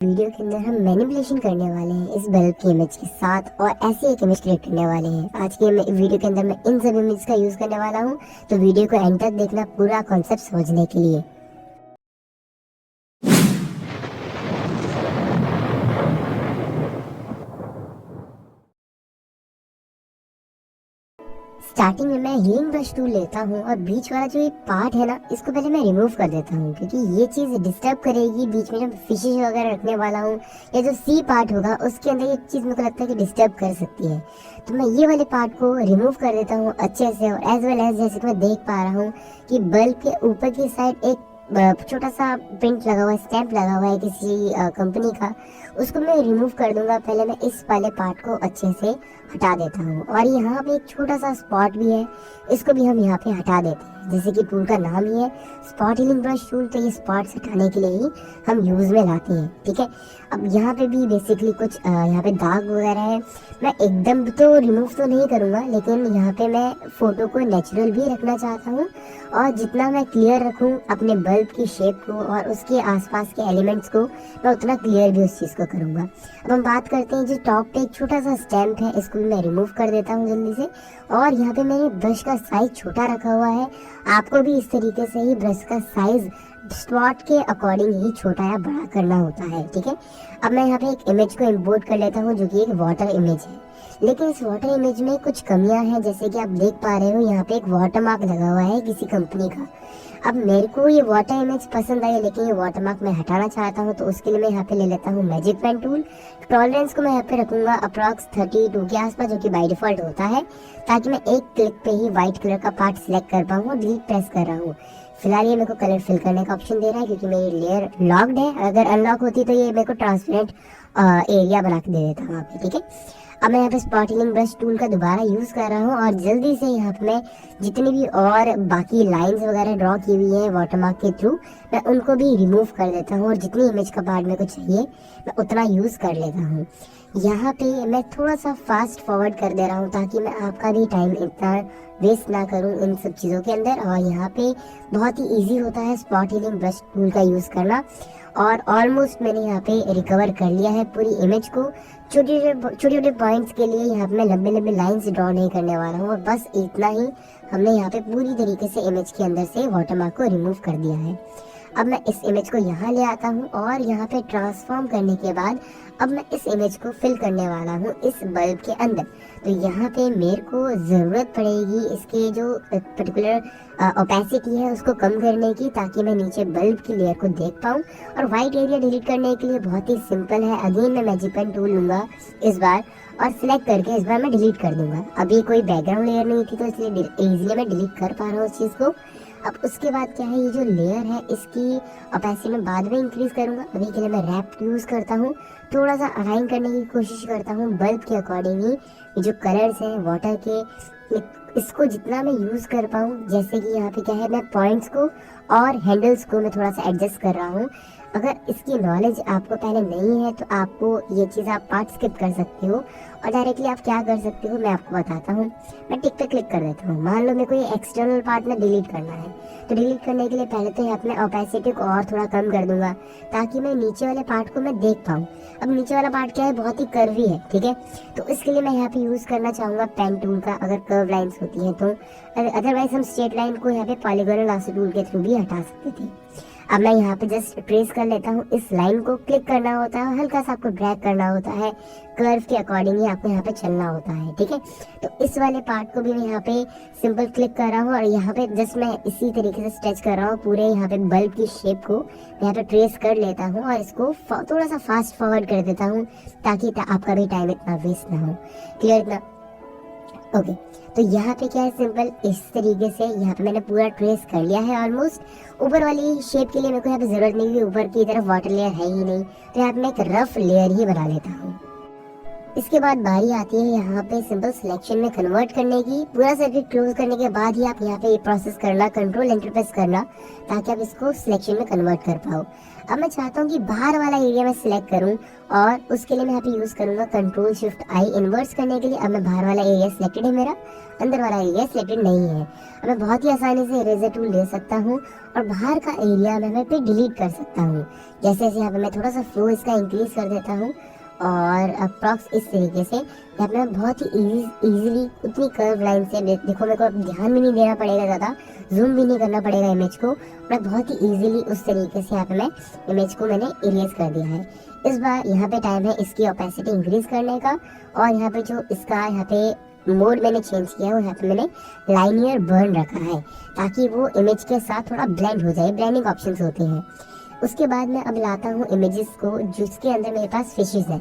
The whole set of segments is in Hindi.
वीडियो के अंदर हम मैनिपुलेशन करने वाले हैं इस बल्ब की इमेज के साथ और ऐसे एक इमेज क्रिएट करने वाले हैं। आज के वीडियो के अंदर मैं इन सब इमेज का यूज करने वाला हूं, तो वीडियो को एंड तक देखना पूरा कॉन्सेप्ट समझने के लिए। स्टार्टिंग में मैं हीलिंग ब्रश टूल लेता हूँ और बीच वाला जो ये पार्ट है ना, इसको पहले मैं रिमूव कर देता हूँ, क्योंकि ये चीज डिस्टर्ब करेगी। बीच में जब फिशेज वगैरह रखने वाला हूँ या जो सी पार्ट होगा उसके अंदर ये चीज मेरे को लगता है कि डिस्टर्ब कर सकती है, तो मैं ये वाले पार्ट को रिमूव कर देता हूँ अच्छे से। और एज वेल एज जैसे कि मैं देख पा रहा हूँ कि बल्ब के ऊपर की साइड एक छोटा सा प्रिंट लगा हुआ है, स्टैंप लगा हुआ है किसी कंपनी का, उसको मैं रिमूव कर दूंगा। पहले मैं इस वाले पार्ट को अच्छे से हटा देता हूँ। और यहाँ पे एक छोटा सा स्पॉट भी है, इसको भी हम यहाँ पे हटा देते हैं। जैसे कि टूल का नाम ही है स्पॉट हीलिंग ब्रश टूल, तो ये स्पॉट्स हटाने के लिए ही हम यूज में लाते हैं। ठीक है, अब यहाँ पे भी बेसिकली कुछ यहाँ पे दाग वगैरह है, मैं एकदम तो रिमूव तो नहीं करूँगा, लेकिन यहाँ पे मैं फोटो को नेचुरल भी रखना चाहता हूँ और जितना मैं क्लियर रखूँ अपने बल्ब की शेप को और उसके आसपास के एलिमेंट्स को, मैं उतना क्लियर भी उस चीज़ को करूँगा। अब हम बात करते हैं, जो टॉप पे एक छोटा सा स्टैम्प है, इसको मैं रिमूव कर देता हूँ जल्दी से। और यहाँ पे मैंने ब्रश का साइज छोटा रखा हुआ है, आपको भी इस तरीके से ही ब्रश का साइज स्पॉट के अकॉर्डिंग ही छोटा या बड़ा करना होता है। ठीक है, अब मैं यहाँ पे एक इमेज को इंपोर्ट कर लेता हूँ जो कि एक वाटर इमेज है, लेकिन इस वाटर इमेज में कुछ कमियां हैं। जैसे कि आप देख पा रहे हो यहाँ पे एक वाटर मार्क लगा हुआ है किसी कंपनी का। अब मेरे को ये वाटर इमेज पसंद आई, लेकिन ये वाटर मार्क मैं हटाना चाहता हूँ, तो उसके लिए मैं यहाँ पे ले लेता हूँ मैजिक पेन टूल। टॉलरेंस को मैं यहाँ पे रखूंगा अप्रॉक्स 32 के आसपास, जो कि बाय डिफॉल्ट होता है, ताकि मैं एक क्लिक पे ही व्हाइट कलर का पार्ट सिलेक्ट कर पाऊँ और डिलीट प्रेस कर रहा हूँ। फिलहाल ये मेरे को कलर फिल करने का ऑप्शन दे रहा है, क्योंकि मेरी लेयर लॉक्ड है। अगर अनलॉक होती तो ये मेरे को ट्रांसपेरेंट एरिया बना के दे देता वहाँ पे। ठीक है, अब मैं यहाँ पे स्पॉट हीलिंग ब्रश टूल का दोबारा यूज कर रहा हूँ और जल्दी से यहाँ पे मैं जितनी भी और बाकी लाइंस वगैरह ड्रॉ की हुई है वाटरमार्क के थ्रू, मैं उनको भी रिमूव कर देता हूँ और जितनी इमेज का पार्ट मेरे को चाहिए मैं उतना यूज कर लेता हूँ। यहाँ पे मैं थोड़ा सा फास्ट फॉरवर्ड कर दे रहा हूँ, ताकि मैं आपका भी टाइम इतना वेस्ट ना करूँ इन सब चीज़ों के अंदर। और यहाँ पे बहुत ही ईजी होता है स्पॉट हीलिंग ब्रश टूल का यूज़ करना। और ऑलमोस्ट मैंने यहाँ पे रिकवर कर लिया है पूरी इमेज को। छोटे छोटे पॉइंट्स के लिए यहाँ पे मैं लंबे लंबे लाइंस ड्रॉ नहीं करने वाला हूँ, और बस इतना ही हमने यहाँ पे पूरी तरीके से इमेज के अंदर से वाटरमार्क को रिमूव कर दिया है। अब मैं इस इमेज को यहाँ ले आता हूँ और यहाँ पे ट्रांसफॉर्म करने के बाद अब मैं इस इमेज को फिल करने वाला हूँ इस बल्ब के अंदर। तो यहाँ पे मेरे को ज़रूरत पड़ेगी इसके जो पर्टिकुलर ओपेसिटी है उसको कम करने की, ताकि मैं नीचे बल्ब की लेयर को देख पाऊँ। और वाइट एरिया डिलीट करने के लिए बहुत ही सिंपल है, अगेन मैं मैजिक पेन टूल लूँगा इस बार और सिलेक्ट करके इस बार मैं डिलीट कर दूंगा। अभी कोई बैकग्राउंड लेयर नहीं थी, तो इसलिए इजीली मैं डिलीट कर पा रहा हूँ उस चीज़ को। अब उसके बाद क्या है, ये जो लेयर है इसकी ओपेसिटी मैं बाद में इंक्रीज करूंगा। अभी के लिए मैं रैप यूज करता हूँ, थोड़ा सा अलाइन करने की कोशिश करता हूँ बल्ब के अकॉर्डिंग ही। ये जो कलर्स हैं वाटर के, इसको जितना मैं यूज कर पाऊँ, जैसे कि यहाँ पे क्या है, मैं पॉइंट्स को और हैंडल्स को मैं थोड़ा सा एडजस्ट कर रहा हूँ। अगर इसकी नॉलेज आपको पहले नहीं है तो आपको ये चीज़ आप पार्ट स्किप कर सकते हो, और डायरेक्टली आप क्या कर सकते हो मैं आपको बताता हूँ। मैं टिक पे क्लिक कर देता हूँ। मान लो मेरे को ये एक्सटर्नल पार्ट में डिलीट करना है, तो डिलीट करने के लिए पहले तो यहाँ पे ओपेसिटी को और थोड़ा कम कर दूंगा, ताकि मैं नीचे वाले पार्ट को मैं देख पाऊँ। अब नीचे वाला पार्ट क्या है, बहुत ही कर्वी है। ठीक है, तो इसके लिए मैं यहाँ पे यूज़ करना चाहूँगा पेन टूल का, अगर कर्व लाइन्स होती हैं तो। अदरवाइज हम स्ट्रेट लाइन को यहाँ पे पॉलीगोनल लासो टूल के थ्रू भी हटा सकते थे। अब मैं यहाँ पे जस्ट ट्रेस कर लेता हूँ, इस लाइन को क्लिक करना होता है, हल्का सा आपको ड्रैग करना होता है, कर्व के अकॉर्डिंग ही आपको यहाँ पे चलना होता है। ठीक है, तो इस वाले पार्ट को भी मैं यहाँ पे सिंपल क्लिक कर रहा हूँ और यहाँ पे जस्ट मैं इसी तरीके से स्ट्रेच कर रहा हूँ पूरे यहाँ पे बल्ब की शेप को यहाँ पे ट्रेस कर लेता हूँ और इसको थोड़ा सा फास्ट फॉरवर्ड कर देता हूँ, ताकि आपका भी टाइम इतना वेस्ट ना हो। क्लियर इतना? ओके, तो यहाँ पे क्या है, सिंपल इस तरीके से यहाँ पे मैंने पूरा ट्रेस कर लिया है ऑलमोस्ट। ऊपर वाली शेप के लिए मेरे को यहाँ पे जरूरत नहीं है, ऊपर की तरफ वाटर लेयर है ही नहीं, तो यहाँ पे मैं एक रफ लेयर ही बना लेता हूँ। इसके बाद बारी आती है यहाँ पे सिंपल सिलेक्शन में कन्वर्ट करने की। पूरा सर्किट क्लोज करने के बाद ही आप यहाँ पे ये प्रोसेस करना, कंट्रोल एंटर प्रेस करना, ताकि आप इसको सिलेक्शन में कन्वर्ट कर पाओ। अब मैं चाहता हूँ कि बाहर वाला एरिया मैं सिलेक्ट करूँ, और उसके लिए मैं यहाँ पे यूज करूंगा कंट्रोल शिफ्ट आई इन्वर्स करने के लिए। अब मैं बाहर वाला एरिया सिलेक्टेड है मेरा, अंदर वाला एरिया सिलेक्टेड नहीं है। अब मैं बहुत ही आसानी से इरेजर टूल ले सकता हूँ और बाहर का एरिया मैं यहाँ पे डिलीट कर सकता हूँ। जैसे जैसे यहाँ पे मैं थोड़ा सा फ्लो इसका इंक्रीज कर देता हूँ, और अप्रॉक्स इस तरीके से यहाँ पे मैं बहुत ही इजीली उतनी कर्व लाइन से, देखो मेरे को अब ध्यान भी नहीं देना पड़ेगा, ज़्यादा जूम भी नहीं करना पड़ेगा इमेज को। मैं बहुत ही इजीली उस तरीके से यहाँ पे मैं इमेज को मैंने इरेज कर दिया है। इस बार यहाँ पे टाइम है इसकी ओपेसिटी इंक्रीज करने का, और यहाँ पे जो इसका यहाँ पे मोड मैंने चेंज किया है वो यहाँ पे मैंने लाइनियर बर्न रखा है, ताकि वो इमेज के साथ थोड़ा ब्लेंड हो जाए। ब्लेंडिंग ऑप्शंस होते हैं। उसके बाद मैं अब लाता हूँ इमेजेस को जिसके अंदर मेरे पास फिशेस है।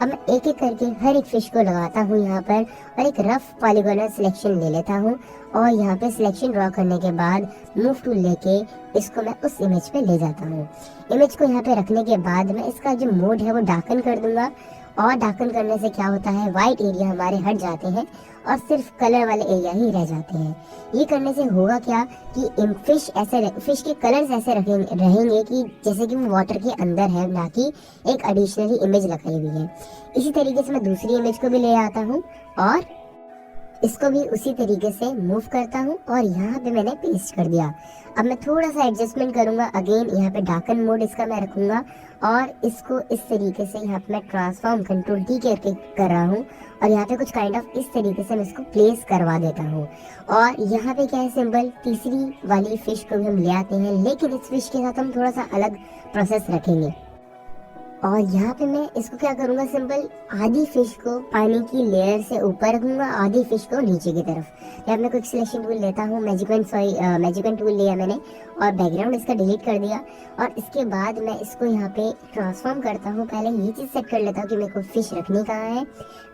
अब मैं एक एक करके हर एक फिश को लगाता हूँ यहाँ पर, और एक रफ पॉलीगोनल सिलेक्शन ले लेता हूँ, और यहाँ पे सिलेक्शन ड्रॉ करने के बाद मूव टूल लेके इसको मैं उस इमेज पे ले जाता हूँ। इमेज को यहाँ पे रखने के बाद मैं इसका जो मोड है वो डार्कन कर दूंगा, और डार्कन करने से क्या होता है, वाइट एरिया हमारे हट जाते हैं और सिर्फ कलर वाले एरिया ही रह जाते हैं। ये करने से होगा क्या कि फिश के कलर्स ऐसे रहेंगे कि जैसे कि वो वाटर के अंदर है, ना कि एक एडिशनली इमेज लगाई हुई है। इसी तरीके से मैं दूसरी इमेज को भी ले आता हूँ और इसको भी उसी तरीके से मूव करता हूँ, और यहाँ पे मैंने पेस्ट कर दिया। अब मैं थोड़ा सा एडजस्टमेंट करूंगा, अगेन यहाँ पे डार्कन मोड इसका मैं रखूंगा, और इसको इस तरीके से यहाँ पे मैं ट्रांसफॉर्म कंट्रोल टी करके कर रहा हूँ, और यहाँ पे कुछ काइंड ऑफ इस तरीके से मैं इसको प्लेस करवा देता हूँ। और यहाँ पे क्या है, सिंबल तीसरी वाली फिश को भी हम ले आते हैं, लेकिन इस फिश के साथ हम थोड़ा सा अलग प्रोसेस रखेंगे। और यहाँ पे मैं इसको क्या करूँगा, सिंपल आधी फिश को पानी की लेयर से ऊपर रखूंगा, आधी फिश को नीचे की तरफ। यहाँ मैं कुछ सिलेक्शन टूल लेता हूँ, मैजिकन टूल लिया मैंने, और बैकग्राउंड इसका डिलीट कर दिया। और इसके बाद मैं इसको यहाँ पे ट्रांसफॉर्म करता हूँ। पहले ये चीज़ सेट कर लेता हूँ कि मेरे को फिश रखनी कहाँ है।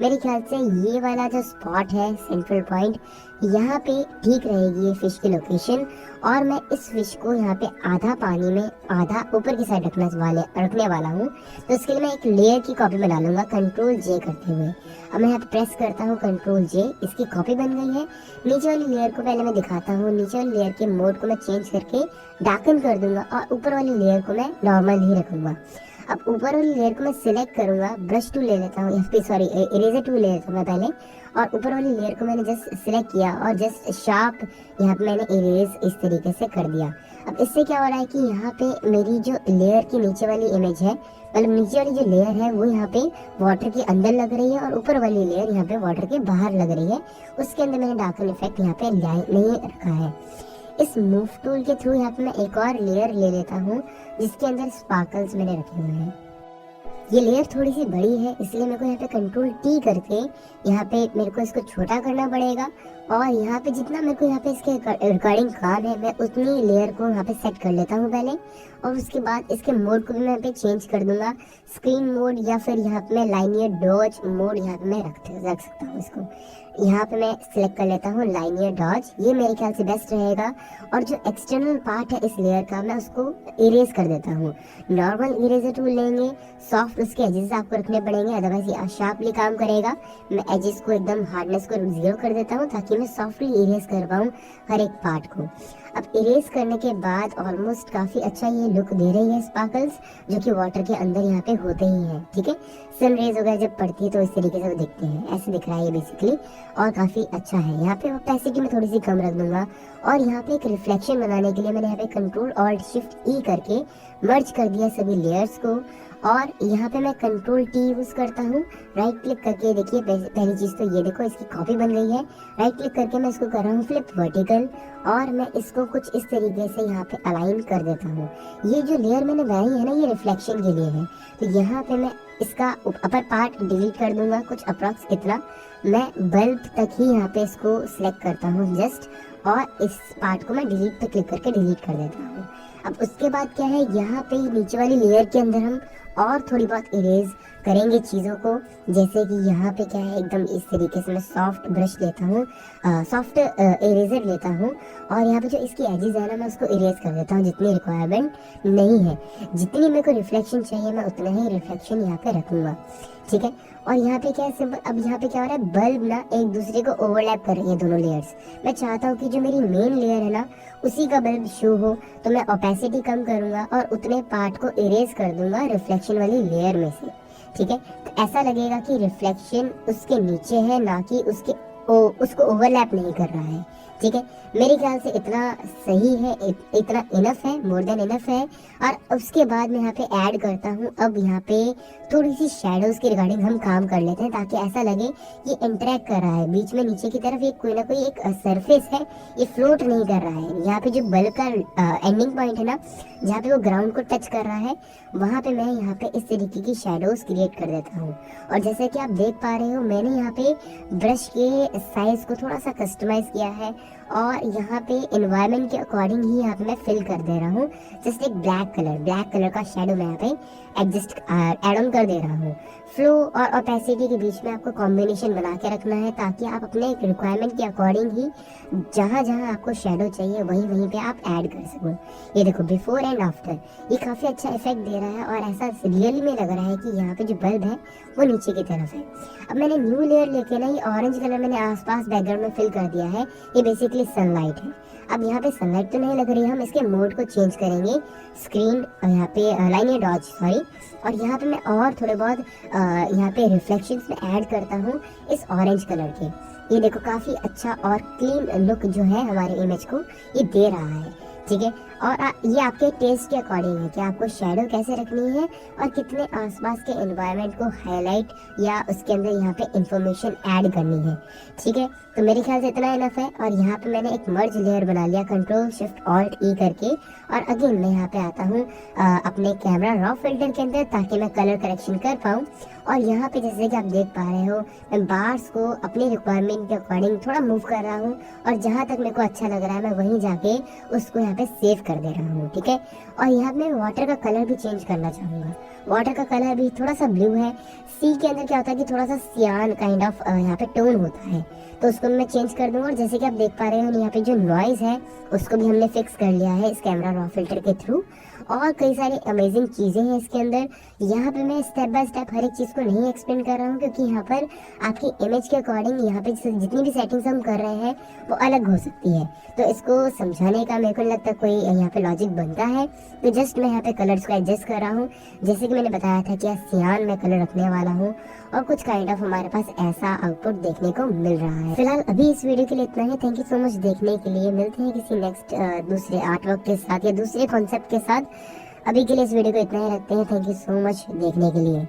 मेरे ख्याल से ये वाला जो स्पॉट है, सेंट्रल पॉइंट, यहाँ पे ठीक रहेगी ये फिश की लोकेशन। और मैं इस फिश को यहाँ पे आधा पानी में आधा ऊपर की साइड रखने वाला हूँ। तो इसके लिए मैं एक लेयर की कॉपी बना लूंगा कंट्रोल जे करते हुए। अब मैं यहाँ पे प्रेस करता हूँ कंट्रोल जे, इसकी कॉपी बन गई है। नीचे वाली लेयर को पहले मैं दिखाता हूँ, नीचे वाली लेयर के मोड को मैं चेंज करके डार्कन कर दूंगा, और ऊपर वाली लेयर को मैं नॉर्मल ही रखूंगा। अब ऊपर वाली लेयर को मैं सिलेक्ट करूंगा, ब्रश टूल ले लेता हूँ, इरेजर टूल ले लेता हूँ मैं पहले, और ऊपर वाली लेयर को मैंने जस्ट सिलेक्ट किया और जस्ट शार्प यहाँ पे मैंने इरेज इस तरीके से कर दिया। अब इससे क्या हो रहा है कि यहाँ पे मेरी जो लेयर की नीचे वाली इमेज है, मतलब नीचे वाली जो लेयर है वो यहाँ पे वाटर के अंदर लग रही है, और ऊपर वाली लेयर यहाँ पे वाटर के बाहर लग रही है। उसके अंदर मैंने डार्कन इफेक्ट यहाँ पे नहीं रखा है। इस मूव टूल के थ्रू यहाँ पे मैं एक और लेयर ले लेता हूँ जिसके अंदर स्पार्कल्स मैंने रखे हुए हैं। ये लेयर थोड़ी सी बड़ी है, इसलिए मेरे को यहाँ पे कंट्रोल टी करके यहाँ पे मेरे को इसको छोटा करना पड़ेगा, और यहाँ पे जितना मेरे को यहाँ पे इसके रिकॉर्डिंग काम है मैं उतनी लेयर को यहाँ पे सेट कर लेता हूँ पहले। और उसके बाद इसके मोड को भी मैं यहाँ पे चेंज कर दूंगा, स्क्रीन मोड, या फिर यहाँ पे मैं लाइनियर डॉज मोड यहाँ पे मैं रख सकता हूँ इसको। यहाँ पे मैं सिलेक्ट कर लेता हूँ लाइनियर डॉज, ये मेरे ख्याल से बेस्ट रहेगा। और जो एक्सटर्नल पार्ट है इस लेयर का मैं उसको इरेज कर देता हूँ। नॉर्मल इरेजर टूल लेंगे, सॉफ्ट उसके एजेस आपको रखने पड़ेंगे, अदरवाइज ये शार्पली काम करेगा। मैं एजेस को एकदम हार्डनेस को 0 कर देता हूँ ताकि मैं सॉफ्टली इरेज कर पाऊँ हर एक पार्ट को। अब इरेज करने के बाद ऑलमोस्ट काफी अच्छा ये लुक दे रही है स्पार्कल्स, जो कि वाटर के अंदर यहाँ पे होते ही हैं। ठीक है, सन रेज वगैरह जब पड़ती है तो इस तरीके से वो दिखते हैं, ऐसे दिख रहा है ये बेसिकली, और काफी अच्छा है। यहाँ पे ओपेसिटी में थोड़ी सी कम रख दूंगा, और यहाँ पे एक रिफ्लेक्शन बनाने के लिए मैंने यहाँ पे कंट्रोल ऑल्ट शिफ्ट ई करके मर्ज कर दिया सभी लेयर्स को। और यहाँ पे मैं कंट्रोल टी यूज करता हूँ, राइट क्लिक करके, देखिए पहली चीज तो ये देखो इसकी कॉपी बन गई है। राइट क्लिक करके मैं इसको कर रहा हूँ फ्लिप वर्टिकल, और मैं इसको कुछ इस तरीके से यहाँ पे अलाइन कर देता हूँ। ये जो लेयर मैंने बनाई है ना, ये रिफ्लेक्शन के लिए है, तो यहाँ पे मैं इसका अपर पार्ट डिलीट कर दूंगा, कुछ अप्रॉक्स इतना। मैं बल्ब तक ही यहाँ पे इसको सिलेक्ट करता हूँ जस्ट, और इस पार्ट को मैं डिलीट पे क्लिक करके डिलीट कर देता हूँ। अब उसके बाद क्या है, यहाँ पे नीचे वाली लेयर के अंदर हम और थोड़ी बहुत इरेज करेंगे चीज़ों को। जैसे कि यहाँ पे क्या है, एकदम इस तरीके से मैं सॉफ्ट ब्रश लेता हूँ, सॉफ्ट इरेजर लेता हूँ, और यहाँ पे जो इसकी एजेस है ना, मैं उसको इरेज कर देता हूँ जितनी रिक्वायरमेंट नहीं है। जितनी मेरे को रिफ्लेक्शन चाहिए मैं उतना ही रिफ्लेक्शन यहाँ पे रखूँगा, ठीक है। और यहाँ पे क्या है, सिंपल, अब यहाँ पे क्या हो रहा है, बल्ब ना एक दूसरे को ओवरलैप कर रही है दोनों लेयर्स। मैं चाहता हूँ कि जो मेरी मेन लेयर है ना उसी का बल्ब शो हो, तो मैं ओपेसिटी कम करूँगा और उतने पार्ट को इरेज कर दूंगा रिफ्लेक्शन वाली लेयर में से, ठीक है। तो ऐसा लगेगा कि रिफ्लेक्शन उसके नीचे है, ना कि उसको ओवरलैप नहीं कर रहा है, ठीक है। मेरे ख्याल से इतना सही है, इतना इनफ है, मोर देन इनफ है। और उसके बाद मैं यहाँ पे ऐड करता हूँ, अब यहाँ पे थोड़ी सी शेडोज के रिगार्डिंग हम काम कर लेते हैं, ताकि ऐसा लगे ये इंटरेक्ट कर रहा है बीच में नीचे की तरफ, ये कोई ना कोई एक सरफेस है, ये फ्लोट नहीं कर रहा है। यहाँ पे जो बल्ब का एंडिंग पॉइंट है ना, जहाँ पे वो ग्राउंड को टच कर रहा है, वहाँ पे मैं यहाँ पे इस तरीके की शेडोज क्रिएट कर देता हूँ। और जैसे कि आप देख पा रहे हो, मैंने यहाँ पे ब्रश के साइज को थोड़ा सा कस्टमाइज किया है, और यहाँ पे एनवायरनमेंट के अकॉर्डिंग ही यहाँ पे मैं फिल कर दे रहा हूँ। जस्ट एक ब्लैक कलर का शेडो मैं यहाँ पे एडजस्ट ऐड ऑन कर दे रहा हूँ। फ्लो और ओपेसिटी के बीच में आपको कॉम्बिनेशन बना के रखना है, ताकि आप अपने रिक्वायरमेंट के अकॉर्डिंग ही जहाँ जहाँ आपको शेडो चाहिए वहीं पे आप ऐड कर सको। ये देखो बिफोर एंड आफ्टर, ये काफ़ी अच्छा इफेक्ट दे रहा है, और ऐसा रियली में लग रहा है कि यहाँ पे जो बल्ब है वो नीचे की तरफ है। अब मैंने न्यू लेयर लेके ना ये ऑरेंज कलर मैंने आसपास बैकग्राउंड में फिल कर दिया है। ये बेसिकली सनलाइट है। अब यहाँ पे सनलाइट तो नहीं लग रही है, हम इसके मोड को चेंज करेंगे, स्क्रीन यहाँ पे लाइन या डॉज सॉरी, और यहाँ पे मैं और थोड़े बहुत यहाँ पे रिफ्लेक्शंस में ऐड करता हूँ इस ऑरेंज कलर के। ये देखो काफ़ी अच्छा और क्लीन लुक जो है हमारे इमेज को ये दे रहा है, ठीक है। और ये आपके टेस्ट के अकॉर्डिंग है कि आपको शेडो कैसे रखनी है और कितने आसपास के एनवायरनमेंट को हाईलाइट या उसके अंदर यहाँ पे इंफॉर्मेशन ऐड करनी है, ठीक है। तो मेरे ख्याल से इतना इनफ है। और यहाँ पे मैंने एक मर्ज लेयर बना लिया कंट्रोल शिफ्ट ऑल्ट ई करके, और अगेन मैं यहाँ पे आता हूँ अपने कैमरा रॉ फिल्टर के अंदर, ताकि मैं कलर करेक्शन कर पाऊँ। और यहाँ पे जैसे कि आप देख पा रहे हो, मैं बार्स को अपने रिक्वायरमेंट के अकॉर्डिंग थोड़ा मूव कर रहा हूँ, और जहाँ तक मेरे को अच्छा लग रहा है मैं वहीं जाके उसको यहाँ पे सेव कर दे रहा हूँ, ठीक है। और यहाँ पे वाटर का कलर भी चेंज करना चाहूँगा। वाटर का कलर भी थोड़ा सा ब्लू है। सी के अंदर क्या होता है कि थोड़ा सा सियान काइंड ऑफ यहाँ पे टोन होता है, तो उसको मैं चेंज कर दूंगा। और जैसे कि आप देख पा रहे हो, यहाँ पे जो नॉइज है उसको भी हमने फिक्स कर लिया है इस कैमरा रॉ फिल्टर के थ्रू। और कई सारी अमेजिंग चीज़ें हैं इसके अंदर। यहाँ पे मैं स्टेप बाय स्टेप हर एक चीज़ को नहीं एक्सप्लेन कर रहा हूँ, क्योंकि यहाँ पर आपकी इमेज के अकॉर्डिंग यहाँ पे जितनी भी सेटिंग्स हम कर रहे हैं वो अलग हो सकती है। तो इसको समझाने का मेरे को नहीं लगता कोई यहाँ पे लॉजिक बनता है। तो जस्ट मैं यहाँ पे कलर्स को एडजस्ट कर रहा हूँ। जैसे कि मैंने बताया था कि सियान में कलर रखने वाला हूँ, और कुछ काइंड ऑफ हमारे पास ऐसा आउटपुट देखने को मिल रहा है। फिलहाल अभी इस वीडियो के लिए इतना ही। थैंक यू सो मच देखने के लिए। मिलते हैं किसी नेक्स्ट दूसरे आर्ट वर्क के साथ या दूसरे कॉन्सेप्ट के साथ। अभी के लिए इस वीडियो को इतना ही रखते हैं। थैंक यू सो मच देखने के लिए।